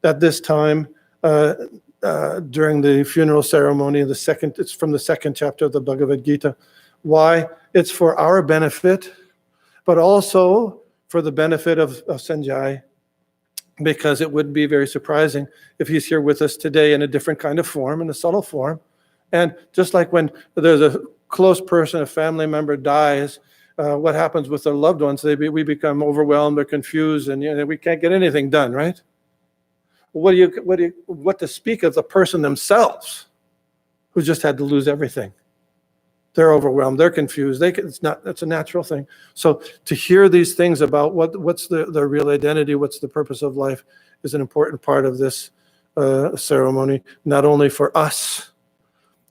S4: at this time during the funeral ceremony. It's from the second chapter of the Bhagavad Gita. Why? It's for our benefit, but also for the benefit of Sanjay, because it would be very surprising if he's here with us today in a different kind of form, in a subtle form. And just like when there's a close person, a family member dies, what happens with their loved ones? We become overwhelmed or confused, and we can't get anything done, right? What to speak of the person themselves who just had to lose everything? They're overwhelmed. They're confused. That's a natural thing. So to hear these things about what's the real identity, what's the purpose of life, is an important part of this ceremony, not only for us,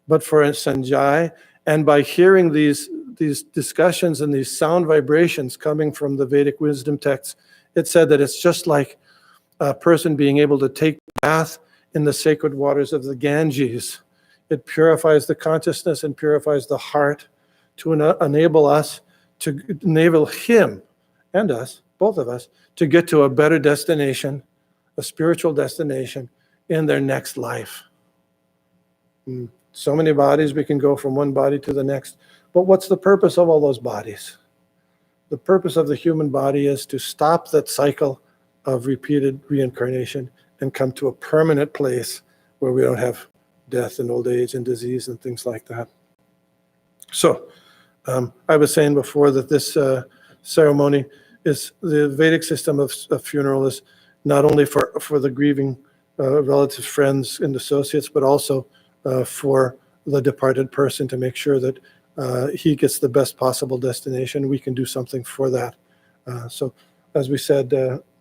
S4: but for Sanjay. And by hearing these discussions and these sound vibrations coming from the Vedic wisdom texts, it said that it's just like a person being able to take bath in the sacred waters of the Ganges. It purifies the consciousness and purifies the heart to enable him and us, both of us, to get to a better destination, a spiritual destination in their next life. So many bodies, we can go from one body to the next. But what's the purpose of all those bodies? The purpose of the human body is to stop that cycle of repeated reincarnation and come to a permanent place where we don't have death and old age and disease and things like that. So I was saying before that this ceremony is the Vedic system of funeral is not only for the grieving relatives, friends, and associates, but also for the departed person to make sure that he gets the best possible destination. We can do something for that. So as we said,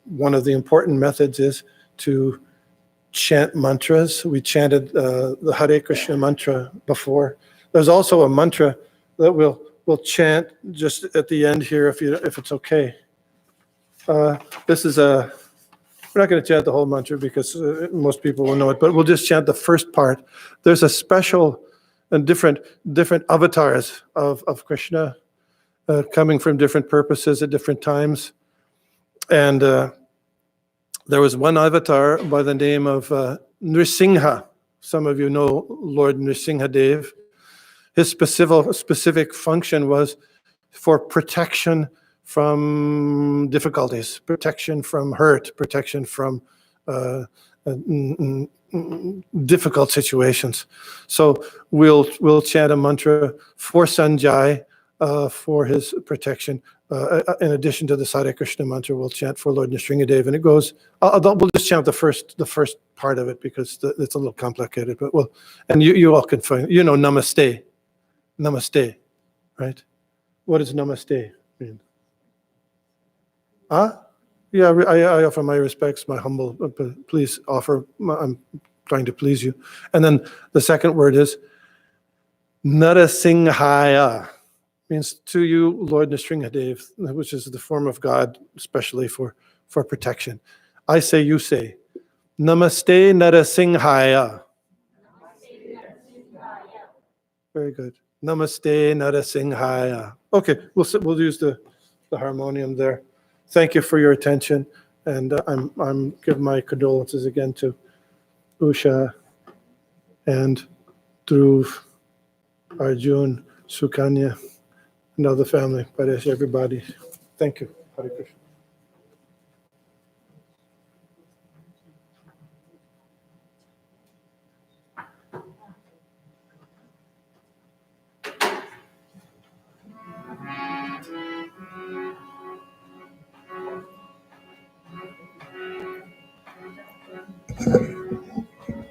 S4: one of the important methods is to chant mantras. We chanted the Hare Krishna mantra before. There's also a mantra that we'll chant just at the end here if it's okay. This is we're not going to chant the whole mantra because most people will know it, but we'll just chant the first part. There's a special and different avatars of Krishna coming from different purposes at different times. And there was one avatar by the name of Nrsimha. Some of you know Lord Nrsimha Dev. His specific function was for protection from difficulties, protection from hurt, protection from difficult situations. So we'll chant a mantra for Sanjay for his protection. In addition to the Hare Krishna mantra, we'll chant for Lord Nrsimhadev, and it goes. We'll just chant the first part of it because it's a little complicated. But and you all can find. Namaste, namaste, right? What does namaste mean? Yeah, I offer my respects, my humble. Please offer. I'm trying to please you. And then the second word is Narasimhaya. Means to you, Lord Nrsimhadev, which is the form of God, especially for protection. I say, you say, Namaste Narasimhaya. Very good. Namaste Narasimhaya. Okay, we'll use the harmonium there. Thank you for your attention, and I'm giving my condolences again to Usha and Dhruv, Arjun, Sukanya, and other family, Paresh, everybody. Thank you. Hare Krishna.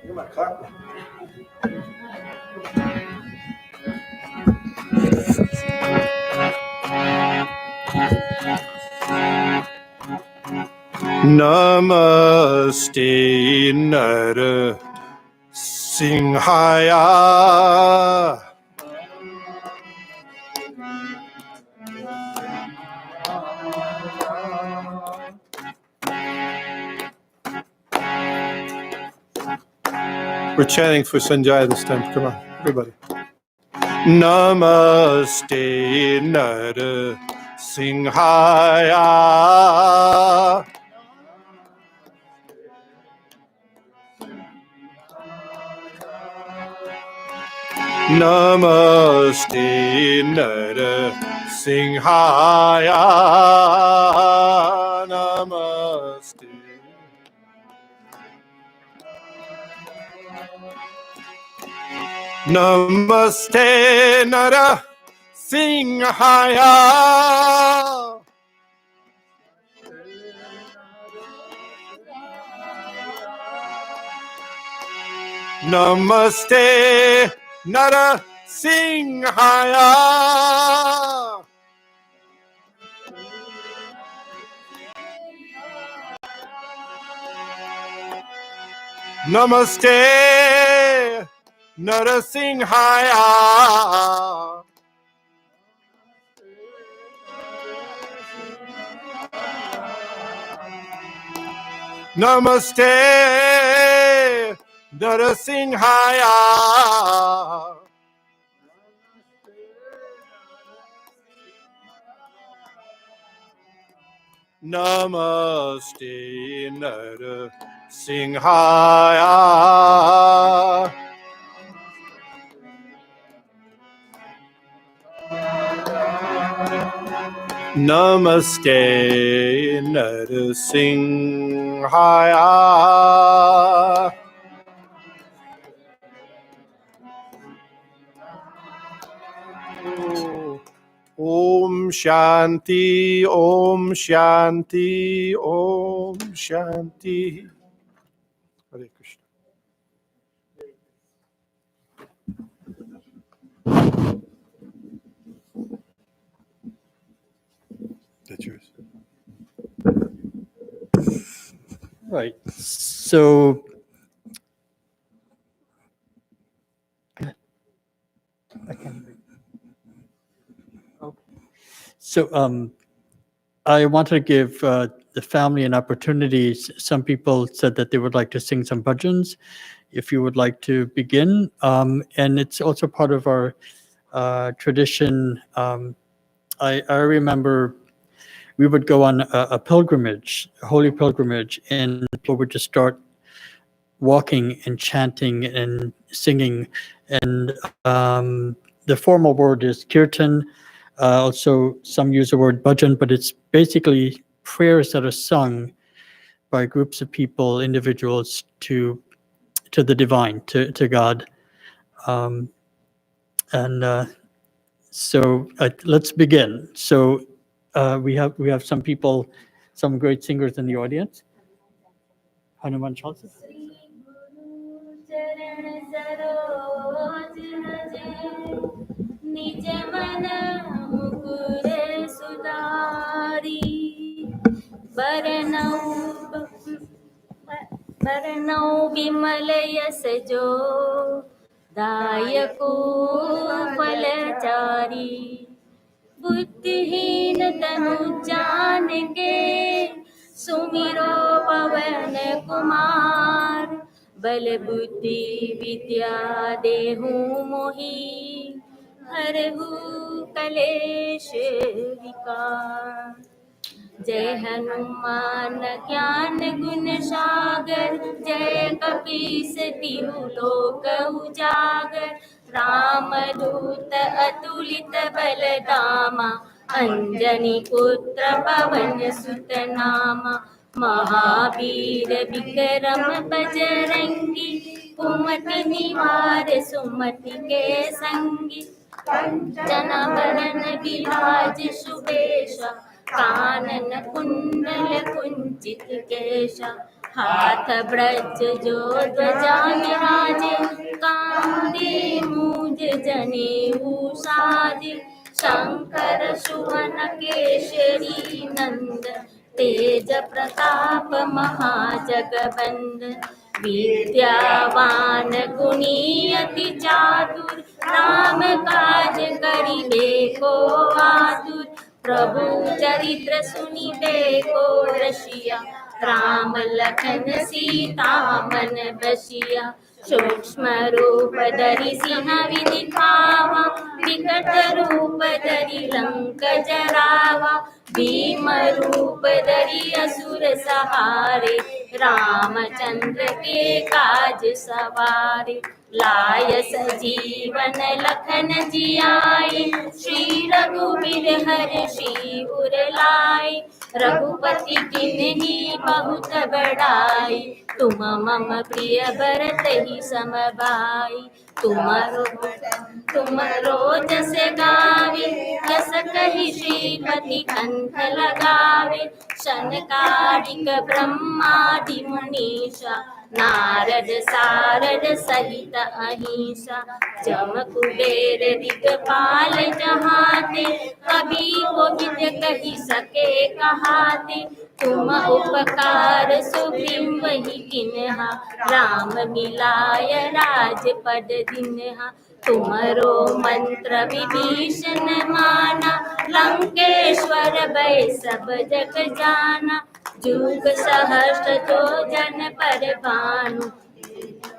S4: You're my clapper. Namaste Nara Singhaya. We're chanting for Sanjay this time. Come on, everybody. Namaste Nara Singhaya. Namaste Nara Singhaya. Namaste. Namaste Nara Singhaya. Namaste Nara Singhaya. Namaste, Narasimhaya. Namaste, Narasimhaya. Namaste, Narasimhaya. Namaste, Narasimhaya. Om Shanti, Om Shanti, Om Shanti. Hare Krishna. That's yours.
S1: Right. So I want to give the family an opportunity. Some people said that they would like to sing some bhajans. If you would like to begin, and it's also part of our tradition. I remember we would go on a pilgrimage, a holy pilgrimage, and people would just start walking and chanting and singing. And the formal word is kirtan. Also, some use the word bhajan, but it's basically prayers that are sung by groups of people, individuals to the divine, to God. So let's begin. So we have some people, some great singers in the audience. Hanuman Chalisa.
S13: निज मन मुकुर सुधारी बरनौ विमल yes जो दायको फलचारी बुद्धिहीन तनु जानिके सुमिरो पवन कुमार बल बुद्धि विद्या देहु मोहि हरहु कलेश विकार जय हनुमान ज्ञान गुण सागर जय कपीस तिहु लोक उजागर रामदूत अतुलित बल धामा अंजनी पुत्र पवन सुत नामा महावीर विक्रम बजरंगी कुमति निवार सुमति के संगी कंचन बरन विराज सुबेशा कानन कुंडल कुंचित केशा हाथ ब्रज जो ध्वजा विराजे कांधे मूज जनेऊ साजे शंकर सुवन केशरी नंद तेज प्रताप महाजगबंद विद्यावान गुणी अति चातुर राम काज करिबे को आतुर प्रभु चरित्र सुनिबे को रसिया राम लखन सीता मन बसिया सूक्ष्म रूप धरि सिंह विदिखावा विकट रूप धरि लंक जरावा भीम रूप धरि असुर सहारे रामचंद्र के काज सवारे लाय सजीवन लखन जियाए श्री रघुवीर हर्षि उर लाए रघुपति किन्हीं बहुत बड़ाई तुम मम प्रिय भरत ही सम भाई तुमरो जस गावे जस कहि श्रीपति कंठ लगावे शनकादिक ब्रह्मादि मुनीषा नारद सारद सहित अहिंसा जम कुबेर दिगपाल जहाते कभी कोविद कही सके कहाते तुम उपकार सुग्रीव वही किन्हा राम मिलाय राजपद दिन्हा तुमरो मंत्र विभीषण माना लंकेश्वर भय सब जग जाना जुग सहस्र जो जन पर भानु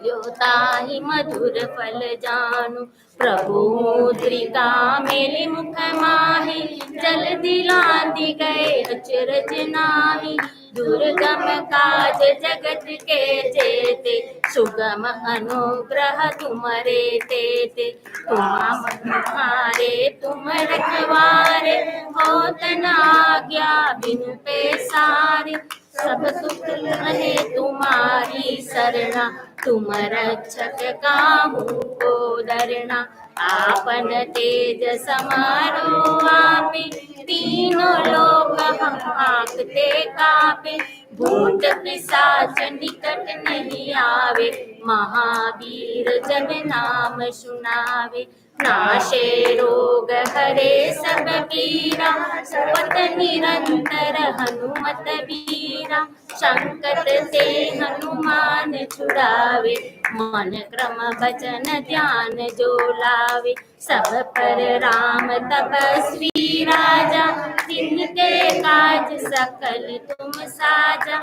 S13: योताहि मधुर फल जानु प्रभु मुद्रिका मेलि मुख माहि जल दिलांति गए अचरज नाही दुर्गम काज जगत के जेते सुगम अनुग्रह तुम्हारे तेते तुम्हारे तुम रखवारे होत न आज्ञा बिनु पैसारे सब सुख रहे तुम्हारी सरना तुम रक्षक काहू को डरना आपन तेज समारो आपे तीनों लोक हांकते कापे भूत पिशाच निकट नहीं आवे महावीर जब नाम सुनावे नाशे रोग हरे सब पीरा सुपथ निरंतर हनुमत वीरा संकट से हनुमान छुड़ावे मन क्रम भजन ध्यान जो लावे सब पर राम तपस्वी राजा जिनके काज सकल तुम साजा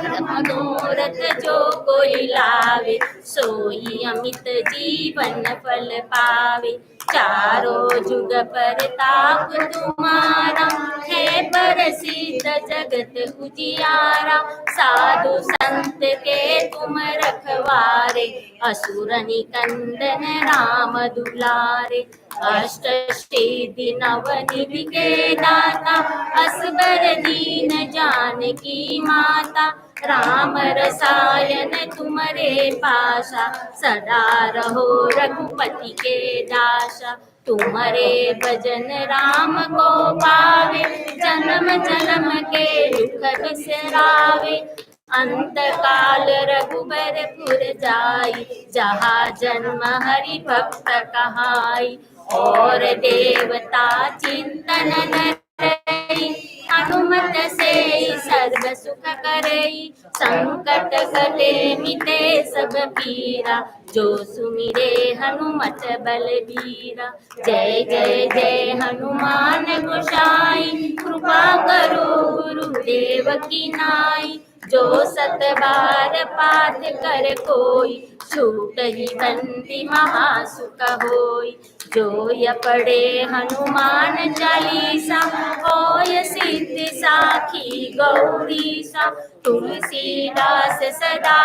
S13: मनोरथ जो कोई लावे सोई अमित जीवन फल पावे चारों जुग परताप तुम्हारा है प्रसिद्ध जगत उजियारा साधु संत के तुम रखवारे असुर निकंदन राम दुलारे अष्ट सिद्धि नव निधि के दाता असबर दीन जानकी माता राम रसायन तुम्हारे पासा सदा रहो रघुपति के दासा तुम्हारे भजन राम को पावे जन्म जन्म के दुख बिसरावे अंत काल रघुबरपुर जाई जहाँ जन्म हरि भक्त कहाई और देवता चिंतन करई हनुमत से सर्व सुख करई संकट कटे मिटे सब पीरा जो सुमिरे हनुमत बलबीरा जय जय जय हनुमान गोसाई कृपा करो गुरुदेव की नाई जो सत बार पाठ कर कोई छूट ही बंदी महासुख होई जो य पढ़े हनुमान चालीसा होय सिद्धि साखी गौरीसा तुलसीदास सदा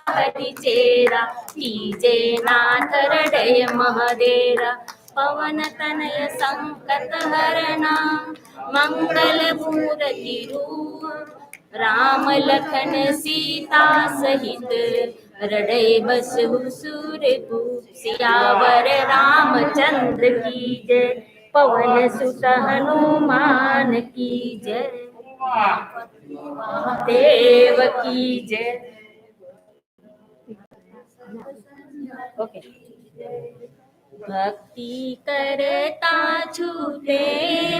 S13: हरि चेरा कीजे नाथ हृदय महदेरा पवन तनय संकट हरना मंगल मूर्ति रूप राम लखन सीता सहित हृदय बसहु सूरभूप सियावर रामचंद्र की जय पवन सुत हनुमान की जय देव की जय। ओके भक्ति करता छूटे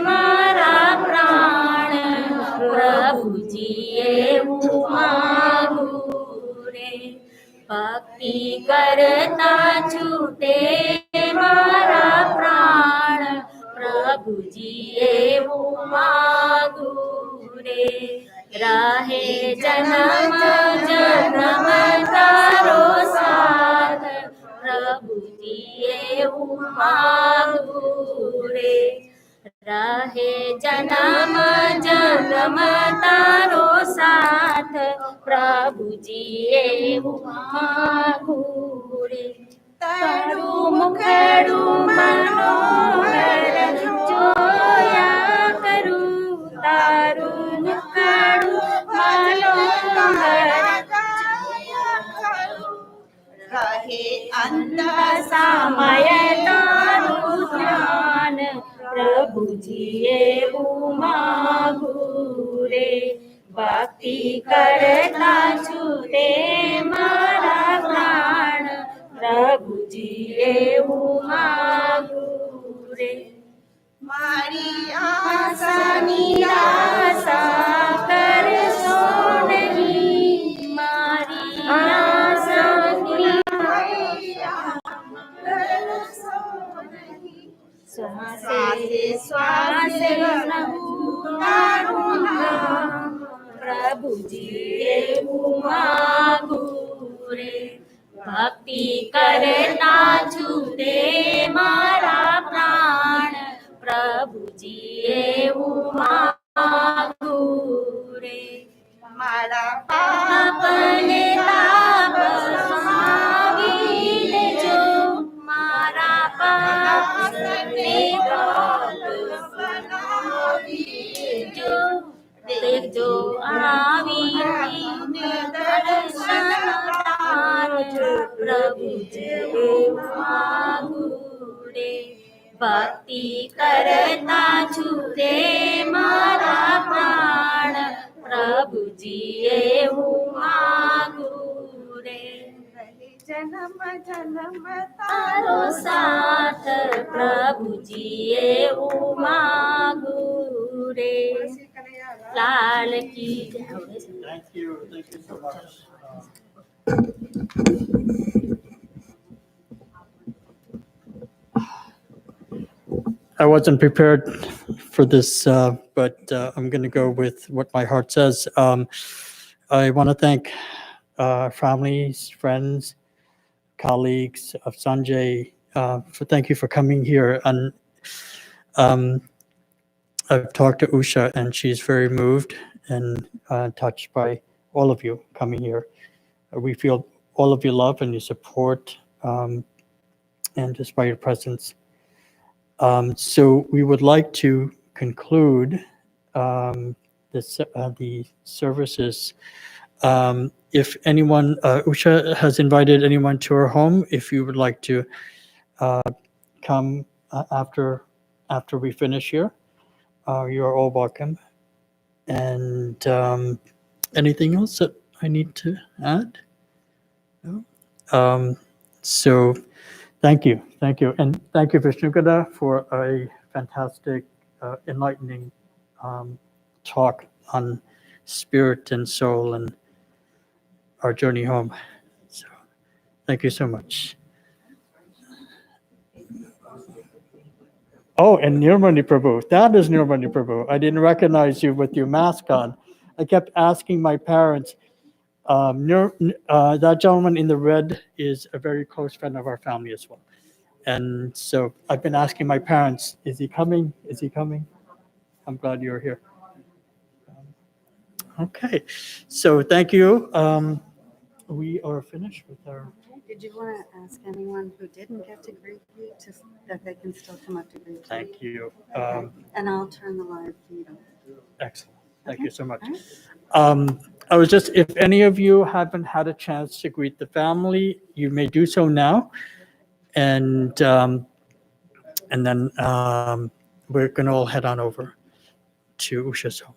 S13: मारा प्राण प्रभु जी ये मांगू रे भक्ति करता छूटे मारा प्राण प्रभु जी ये मांगू रे रहे जन्म जन्म तारो साथ प्रभु जी ये मांगू रे रहे जन्म जन्म तारो साथ प्रभु जी ये मांगू रे तारू मुखड़ू मनोहर जोया करू तारू मुखड़ू मनोहर रहे अंधा समय तारू ध्यान प्रभु जी ये मांगू रे ભક્તિ કરતા છૂટે મારા પ્રાણ પ્રભુજી એવું માગું રે મારી આશા નિરાશા કરશો નહીં મારી આશા શ્વાસે શ્વાસે પ્રભુ તારું નામ પ્રભુજી એવું માગું રે ભક્તિ કરતા છૂટે મારા પ્રાણ પ્રભુજી એવું માગું રે મારા પાપને તાપ સમાવી લેજો મારા પાપને તાપ સમાવી લેજો દેખજો આવીને દર્શન તારજો પ્રભુજી એવું માગું રે ભક્તિ કરતા છૂટે મારા પ્રાણ પ્રભુજી એવું માગું રે જન્મ જન્મ તારો સાથ પ્રભુજી એવું માગું રે લાલ की
S1: Thank you so much. I wasn't prepared for this, but I'm going to go with what my heart says. I want to thank families, friends, colleagues of Sanjay. Thank you for coming here. And I've talked to Usha, and she's very moved and touched by all of you coming here. We feel all of your love and your support, and just by your presence. So we would like to conclude the services. If anyone, Usha has invited anyone to her home. If you would like to come after we finish here, you are all welcome. And anything else that I need to add? No? So thank you. And thank you, Vishnugada, for a fantastic, enlightening talk on spirit and soul and our journey home. So thank you so much. Oh, and Nirmani Prabhu. That is Nirmani Prabhu. I didn't recognize you with your mask on. I kept asking my parents, that gentleman in the red is a very close friend of our family as well. And so I've been asking my parents, is he coming? Is he coming? I'm glad you're here. Okay, so thank you. We are finished with our...
S14: Did you want to ask anyone who didn't get to greet you that they can still come up to greet you?
S1: Thank you.
S14: And I'll turn the live feed on.
S1: Excellent. Thank you so much. I was just, if any of you haven't had a chance to greet the family, you may do so now. And then we're going to all head on over to Usha's home.